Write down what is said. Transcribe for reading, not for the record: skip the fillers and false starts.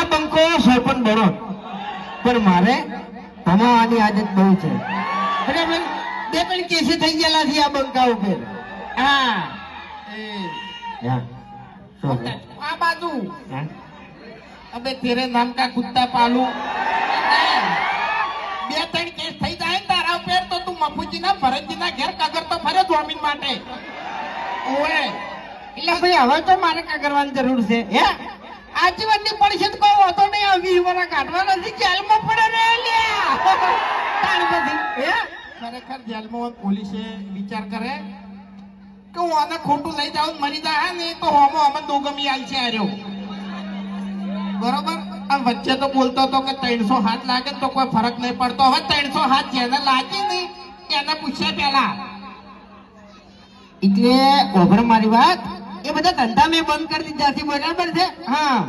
આ બંકો સરપંચ બનો પણ મારે ભમાવાની આદત બહુ છે બરાબર બે પણ કેસે થઈ ગયેલા છે આ બંકા ઉપર હા આ બાજુ અબે તેરે નામ કા કુત્તા પાલू બે ત્રણ કેસ થઈ જાય તારા ઉપર તો તું મફુજીના ભરતજીના ઘેર કાગર તો ફરે જમીન માટે ઓએ એટલે ભાઈ હવે તો મારે કા કરવાની જરૂર છે હે આજીવનની પરિષદ કોઈ હોતો નહીં આ 20 વર્ષ કાઢવા નથી જેલમાં પડે ને લ્યા તાણ પછી હે ખરેખર જેલમાં પોલીસે વિચાર કરે કે હું આને ખોટું લઈ જાઉં મરી જાય ને તો હોમો અમે દોગમી આલ છે આર્યો બરોબર આમ વચ્ચે તો બોલતો હતો કે 300 હાથ લાગે તો કોઈ ફરક નહીં પડતો હવે 300 હાથ જેને લાગે નહીં એને પૂછ્યા પેલા એટલે ઓભર મારી વાત એ બધા ધંધા મેં બંધ કરી દીધા છે બરાબર છે હા